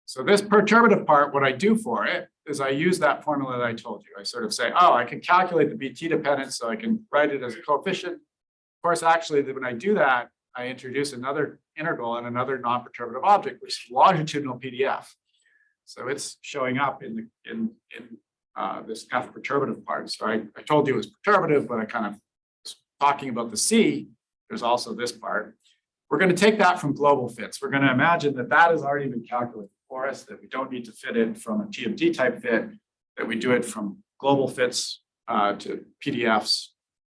So this perturbative part, what I do for it is I use that formula that I told you. I sort of say, oh, I can calculate the BT dependence, so I can write it as a coefficient. Of course, actually, when I do that, I introduce another integral and another non-perturbative object, which is longitudinal PDF. So it's showing up in this F perturbative part. So I told you it was perturbative, but I kind of was talking about the C. There's also this part. We're going to take that from global fits. We're going to imagine that that has already been calculated for us, that we don't need to fit it from a TMD type fit, that we do it from global fits to PDFs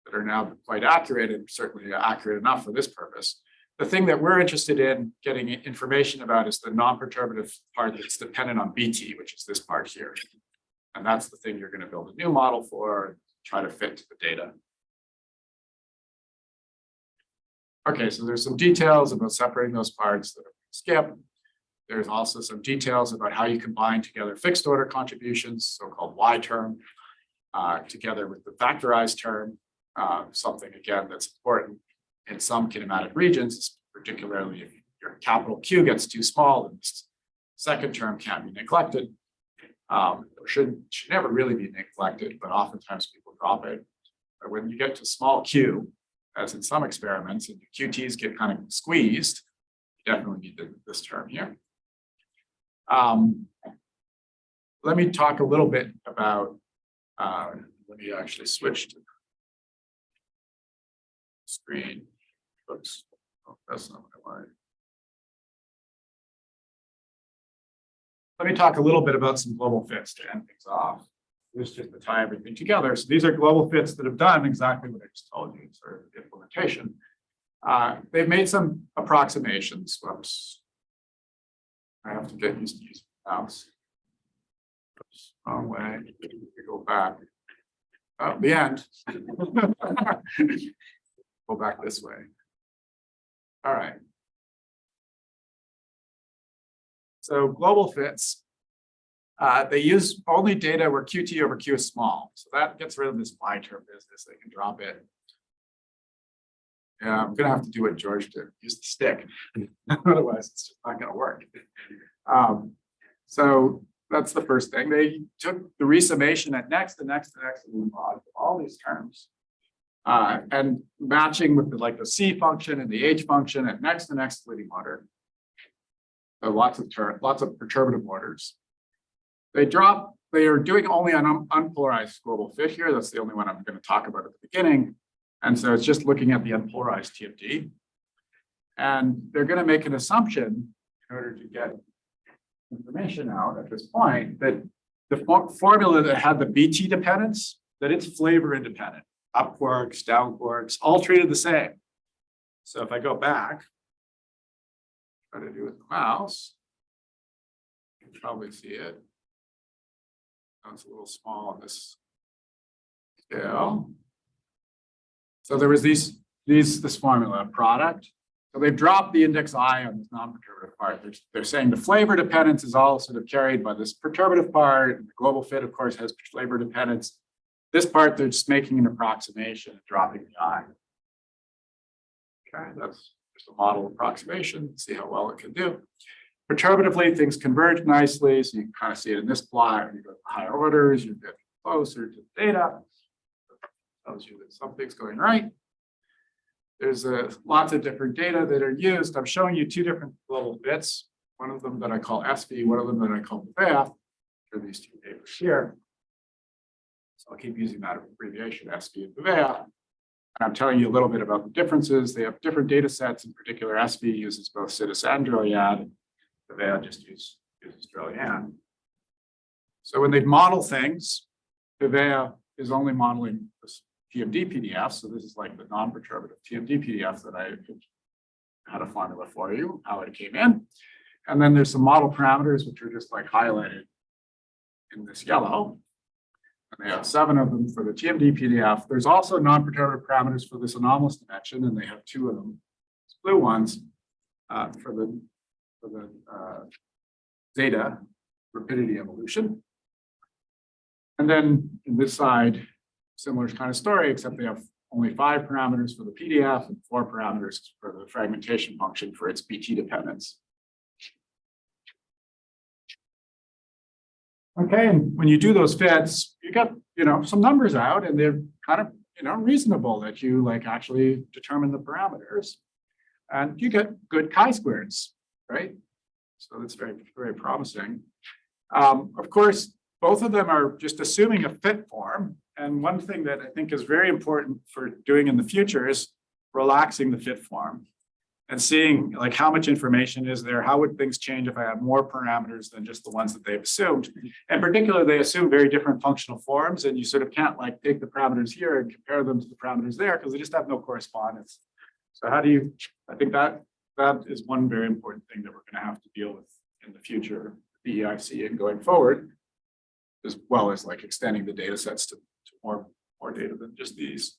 that are now quite accurate and certainly accurate enough for this purpose. The thing that we're interested in getting information about is the non-perturbative part that's dependent on BT, which is this part here. And that's the thing you're going to build a new model for and try to fit to the data. Okay, so there's some details about separating those parts that are skipped. There's also some details about how you combine together fixed order contributions, so-called Y term, together with the factorized term, something again that's important in some kinematic regions, particularly if your capital Q gets too small, then this second term can't be neglected. should never really be neglected, but oftentimes people drop it. But when you get to small q, as in some experiments, and the QTs get kind of squeezed, you definitely need this term here. Let me talk a little bit about, let me actually switch to screen. Oops, oh, that's not what I wanted. Let me talk a little bit about some global fits to end things off. This is just to tie everything together. So these are global fits that have done exactly what I just told you, sort of implementation. They've made some approximations. Whoops. I have to get used to using the mouse. Oops, wrong way. We go back. Oh, the end. Go back this way. All right. So global fits, they use only data where QT over Q is small. So that gets rid of this Y term business. They can drop it. Yeah, I'm gonna have to do it, George, to use the stick. Otherwise, it's just not gonna work. So that's the first thing. They took the resummation at next to next to next to all these terms. And matching with the C function and the H function at next to next leading order. So lots of perturbative orders. They are doing only an unpolarized global fit here. That's the only one I'm going to talk about at the beginning. And so it's just looking at the unpolarized TMD. And they're going to make an assumption in order to get information out at this point that the formula that had the BT dependence, that it's flavor independent. Up quarks, down quarks, all treated the same. So if I go back, try to do it with the mouse, you can probably see it. It's a little small on this scale. So there was this formula product. So they've dropped the index I on this non-perturbative part. They're saying the flavor dependence is all sort of carried by this perturbative part. The global fit, of course, has flavor dependence. This part, they're just making an approximation and dropping the I. Okay, that's just a model approximation, see how well it can do. Perturbatively, things converge nicely, so you can kind of see it in this plot. When you go to higher orders, you're getting closer to the data. Tells you that something's going right. There's lots of different data that are used. I'm showing you two different global fits. One of them that I call SV, one of them that I call PVEA. For these two papers here. So I'll keep using that abbreviation, SV and PVEA. And I'm telling you a little bit about the differences. They have different data sets. In particular, SV uses both CITES and Drilliad. PVEA just uses Drilliad. So when they model things, PVEA is only modeling this TMD PDF. So this is like the non-perturbative TMD PDF that I had a formula for you, how it came in. And then there's some model parameters, which are just like highlighted in this yellow. And they have 7 of them for the TMD PDF. There's also non-perturbative parameters for this anomalous dimension, and they have 2 of them, blue ones, for the zeta rapidity evolution. And then in this side, similar kind of story, except they have only 5 parameters for the PDF and 4 parameters for the fragmentation function for its BT dependence. Okay, and when you do those fits, you get some numbers out, and they're kind of reasonable that you actually determine the parameters, and you get good chi-squareds, right? So that's very, very promising. Of course, both of them are just assuming a fit form, and one thing that I think is very important for doing in the future is relaxing the fit form and seeing how much information is there, how would things change if I had more parameters than just the ones that they've assumed. In particular, they assume very different functional forms, and you sort of can't take the parameters here and compare them to the parameters there because they just have no correspondence. So how do you, I think that is one very important thing that we're going to have to deal with in the future, the EIC and going forward, as well as extending the data sets to more data than just these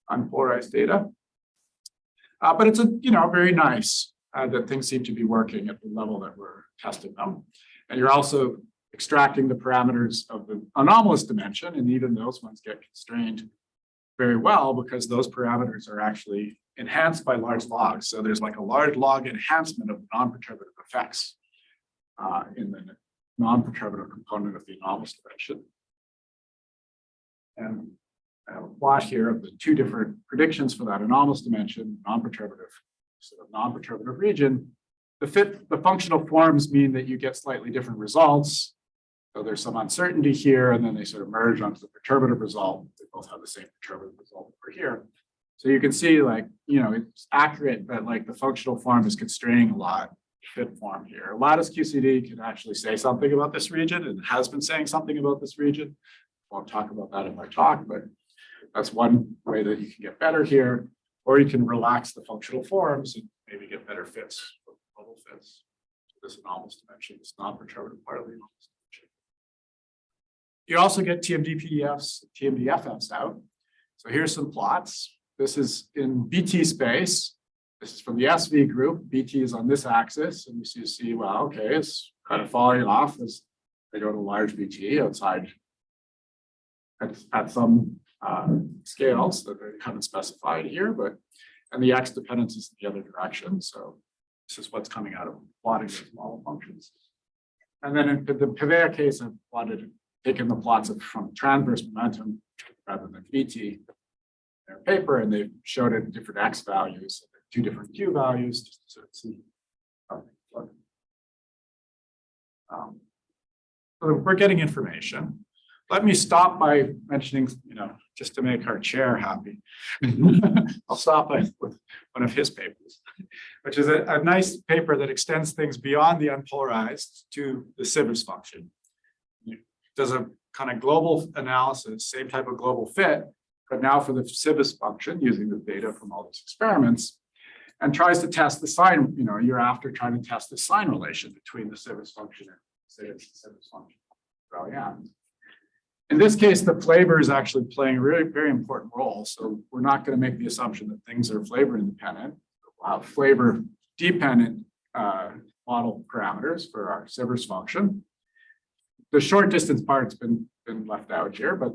unpolarized data. But it's very nice that things seem to be working at the level that we're testing them. And you're also extracting the parameters of the anomalous dimension, and even those ones get constrained very well because those parameters are actually enhanced by large logs. So there's a large log enhancement of non-perturbative effects in the non-perturbative component of the anomalous dimension. And I have a plot here of the two different predictions for that anomalous dimension, non-perturbative, sort of non-perturbative region. The functional forms mean that you get slightly different results. So there's some uncertainty here, and then they sort of merge onto the perturbative result. They both have the same perturbative result over here. So you can see, like, it's accurate, but like the functional form is constraining a lot. Fit form here. Lattice QCD can actually say something about this region and has been saying something about this region. I won't talk about that in my talk, but that's one way that you can get better here, or you can relax the functional forms and maybe get better fits, global fits. This anomalous dimension is non-perturbative part of the anomalous dimension. You also get TMD PDFs, TMD FFs out. So here's some plots. This is in BT space. This is from the SV group. BT is on this axis, and you see, well, okay, it's kind of falling off as they go to large BT outside at some scales that are kind of specified here, and the X dependence is in the other direction. So this is what's coming out of plotting these model functions. And then in the Pavea case, I've taken the plots from transverse momentum rather than BT. Their paper, and they've showed it different X values, two different Q values, just to sort of see how things look. So we're getting information. Let me stop by mentioning, just to make our chair happy. I'll stop with one of his papers, which is a nice paper that extends things beyond the unpolarized to the Sivers function. It does a kind of global analysis, same type of global fit, but now for the Sivers function using the data from all these experiments, and tries to test the sign, a year after, trying to test the sign relation between the Sivers function and Sivers function. So, yeah. In this case, the flavor is actually playing a really very important role. So we're not going to make the assumption that things are flavor independent. We'll have flavor dependent model parameters for our Sivers function. The short distance part's been left out here, but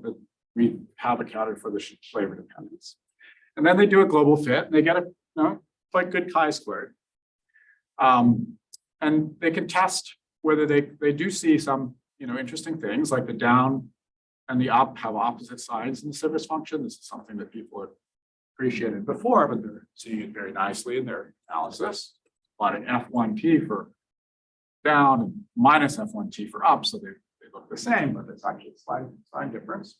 we have accounted for the flavor dependence. And then they do a global fit, and they get a quite good chi-squared. And they can test whether they do see some interesting things, like the down and the up have opposite signs in the Sivers function. This is something that people have appreciated before, but they're seeing it very nicely in their analysis. Plotting F1T for down and minus F1T for up, so they look the same, but it's actually a sign difference.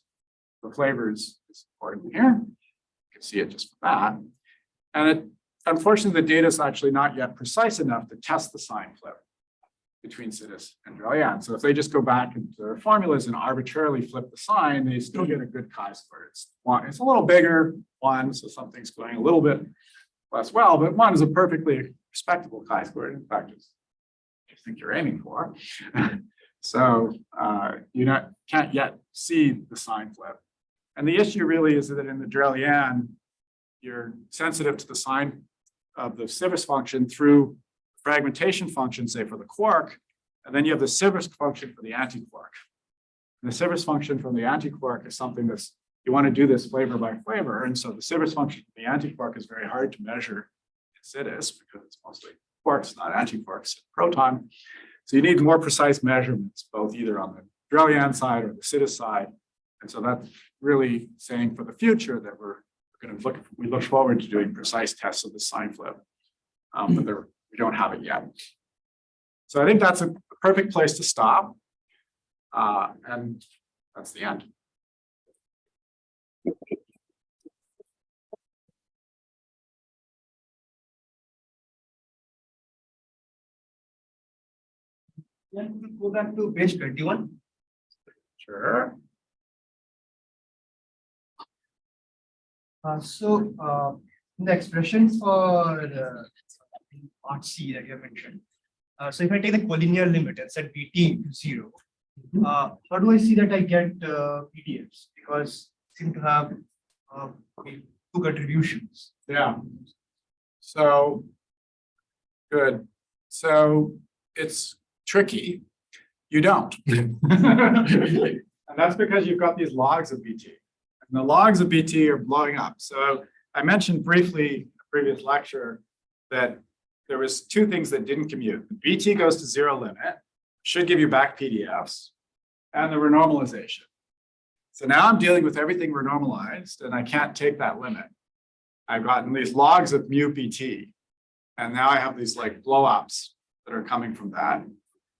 The flavor is important here. You can see it just for that. And unfortunately, the data is actually not yet precise enough to test the sign flip between Sidis and Drell-Yan. So if they just go back into their formulas and arbitrarily flip the sign, they still get a good chi-square. It's a little bigger, 1, so something's going a little bit less well, but 1 is a perfectly respectable chi-square. In fact, it's what you think you're aiming for. So you can't yet see the sign flip. And the issue really is that in the Drell-Yan, you're sensitive to the sign of the Sivers function through fragmentation function, say for the quark, and then you have the Sivers function for the anti-quark. And the Sivers function from the anti-quark is something that's, you want to do this flavor by flavor, and so the Sivers function for the anti-quark is very hard to measure in Sidis because it's mostly quarks, not anti-quarks, proton. So you need more precise measurements, both either on the Drell-Yan side or the Sidis side. And so that's really saying for the future that we're going to look forward to doing precise tests of the sign flip, but we don't have it yet. So I think that's a perfect place to stop. And that's the end. Then we'll go back to page 21. Sure. The expression for part C that you have mentioned. So if I take the collinear limit and set BT to 0, how do I see that I get PDFs? Because I seem to have two contributions. Yeah. So good. So it's tricky. You don't. And that's because you've got these logs of BT. And the logs of BT are blowing up. So I mentioned briefly in the previous lecture that there was two things that didn't commute. BT goes to 0 limit, should give you back PDFs and the renormalization. So now I'm dealing with everything renormalized and I can't take that limit. I've gotten these logs of mu PT. And now I have these like blowups that are coming from that.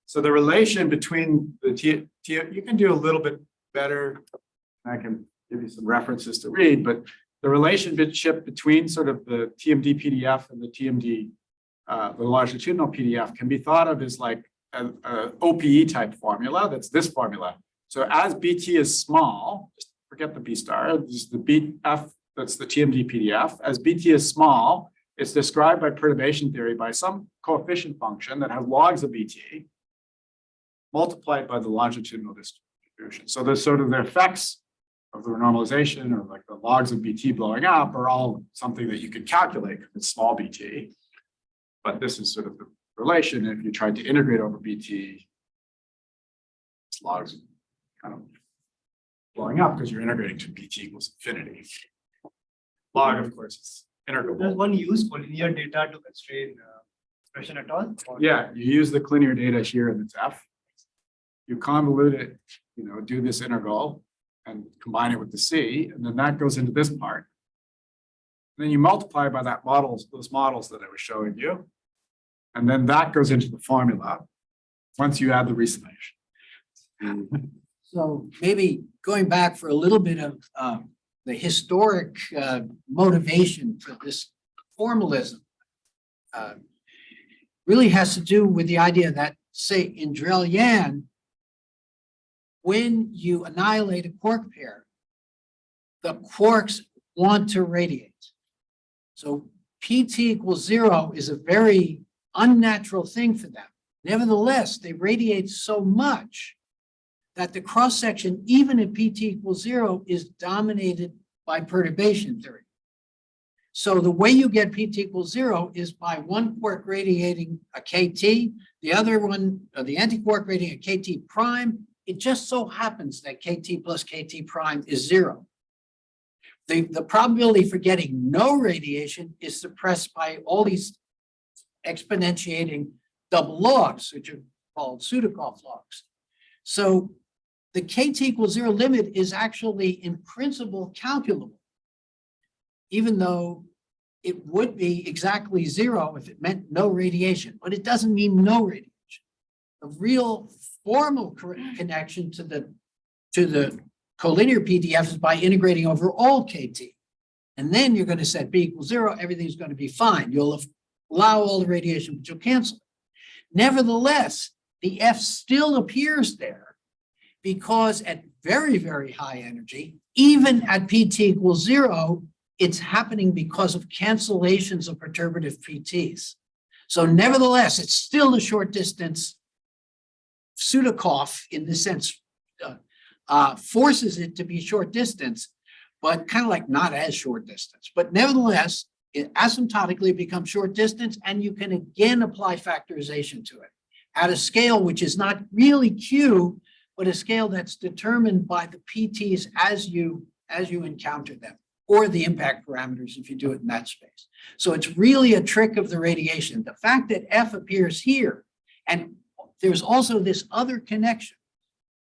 So the relation between the you can do a little bit better. I can give you some references to read, but the relationship between sort of the TMD PDF and the TMD, the longitudinal PDF can be thought of as like an OPE type formula. That's this formula. So as BT is small, just forget the B star, this is the BF, that's the TMD PDF. As BT is small, it's described by perturbation theory by some coefficient function that has logs of BT multiplied by the longitudinal distribution. So there's sort of the effects of the renormalization or like the logs of BT blowing up are all something that you could calculate because it's small BT. But this is sort of the relation. If you tried to integrate over BT, it's logs kind of blowing up because you're integrating to BT equals infinity. Log, of course, is Does integrable. one use collinear data to constrain expression at all? Or- Yeah, you use the linear data here in the F. You convolute it, do this integral and combine it with the C, and then that goes into this part. And then you multiply by that those models that I was showing you. And then that goes into the formula once you add the resummation. So maybe going back for a little bit of the historic motivation for this formalism really has to do with the idea that, say, in Drell-Yan, when you annihilate a quark pair, the quarks want to radiate. So PT equals 0 is a very unnatural thing for them. Nevertheless, they radiate so much that the cross-section, even at PT equals 0, is dominated by perturbation theory. So the way you get PT equals 0 is by one quark radiating a KT, the other one, the anti-quark radiating a KT prime. It just so happens that KT plus KT prime is 0. The probability for getting no radiation is suppressed by all these exponentiating double logs, which are called Sudakov logs. So the KT equals 0 limit is actually in principle calculable, even though it would be exactly 0 if it meant no radiation, but it doesn't mean no radiation. The real formal connection to the collinear PDF is by integrating over all KT. And then you're going to set B equals 0, everything's going to be fine. You'll allow all the radiation, but you'll cancel it. Nevertheless, the F still appears there because at very, very high energy, even at PT equals 0, it's happening because of cancellations of perturbative PTs. So nevertheless, it's still a short distance Sudakov in the sense, forces it to be short distance, but kind of like not as short distance. But nevertheless, it asymptotically becomes short distance, and you can again apply factorization to it at a scale which is not really Q, but a scale that's determined by the PTs as you encounter them, or the impact parameters if you do it in that space. So it's really a trick of the radiation. The fact that F appears here, and there's also this other connection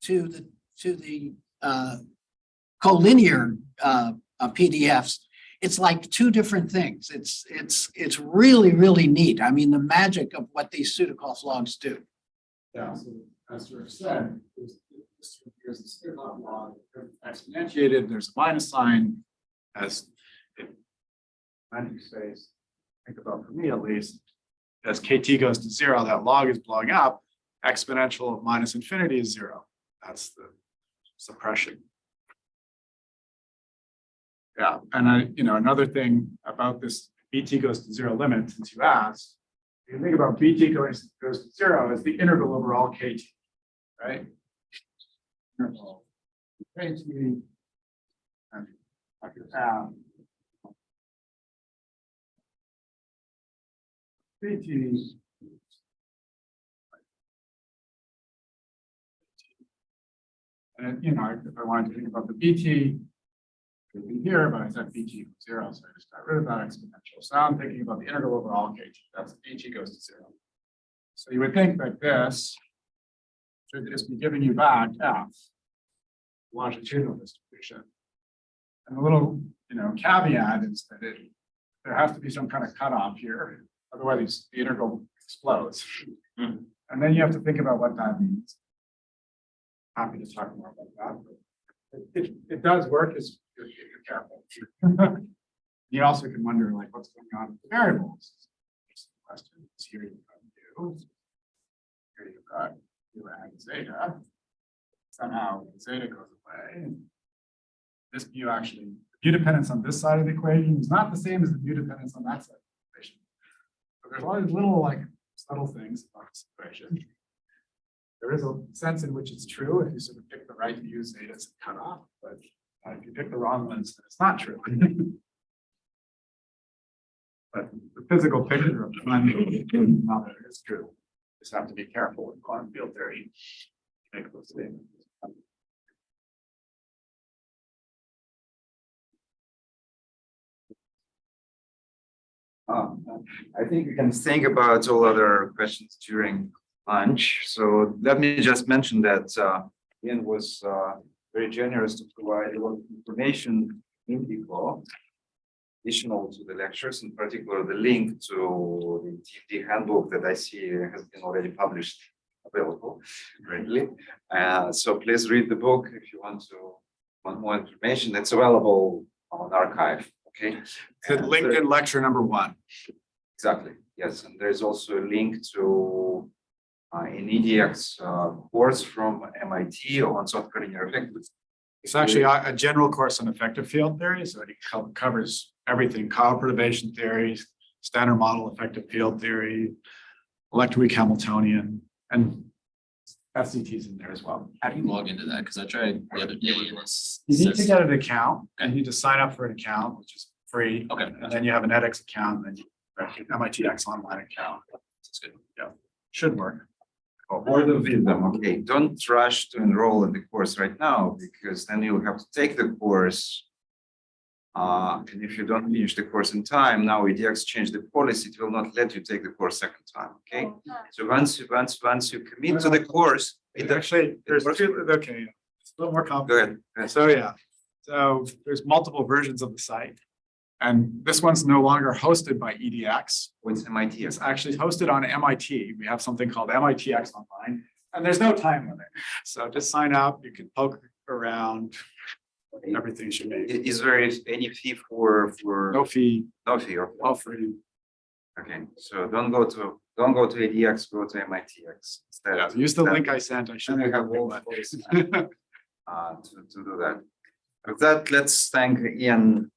to the collinear PDFs. It's like two different things. It's really, really neat. I mean, the magic of what these Sudakov logs do. Yeah, so as George said, here's the Sudakov log exponentiated. There's a minus sign as in magic space. Think about for me at least, as KT goes to 0, that log is blowing up. Exponential of minus infinity is 0. That's the suppression. Yeah, and another thing about this BT goes to 0 limit, since you asked, you can think about BT goes to 0 as the integral over all KT, right? Integral KT and after that, BT. And if I wanted to think about the BT, it would be here, but I said BT equals 0, so I just got rid of that exponential. So now I'm thinking about the integral over all KT. That's BT goes to 0. So you would think like this. should just be giving you back F longitudinal distribution. And the little, caveat is that there has to be some kind of cutoff here, otherwise the integral explodes. And then you have to think about what that means. Happy to talk more about that, but it does work as you're careful. You also can wonder like what's going on with the variables. Question is here you've got u, here you've got u and zeta. Somehow zeta goes away. This mu actually, mu dependence on this side of the equation is not the same as the mu dependence on that side of the equation. So there's all these little like subtle things about this equation. There is a sense in which it's true if you sort of pick the right mu zeta as a cutoff, but if you pick the wrong ones, then it's not true. But the physical picture of the mother is true. Just have to be careful with quantum field theory to make those statements. I think we can think about all other questions during lunch. So let me just mention that Iain was very generous to provide a lot of information in the call, additional to the lectures, in particular the link to the TFD handbook that I see has been already published, available readily. So please read the book if you want more information. It's available on archive. Okay. It's linked in lecture number 1. Exactly. Yes, and there's also a link to an EDX course from MIT on soft collinear effects. It's actually a general course on effective field theory, so it covers everything: Kyle perturbation theory, standard model effective field theory, electroweak Hamiltonian, and FCT's in there as well. How do you log into that? Because I tried the other day and it's. You need to get an account, and you need to sign up for an account, which is free. Okay. And then you have an edX account, and then you have an MITx online account. That's good. Yeah, should work. Word of wisdom, okay, don't rush to enroll in the course right now, because then you'll have to take the course. And if you don't finish the course in time, now EDX changed the policy, it will not let you take the course second time, okay? So once you commit to the course, It actually, there's two, okay, it's a little more go complicated. ahead. So yeah, so there's multiple versions of the site. And this one's no longer hosted by EDX. What's MIT? It's actually hosted on MIT. We have something called MITx online, and there's no time limit. So just sign up, you can poke around, everything should be. Is there any fee for No fee, no fee? Okay. all free. Okay, so don't go to ADX, go to MITx instead. Yeah, use the link I sent. I should Then you have all that to do that. With that, let's thank Iain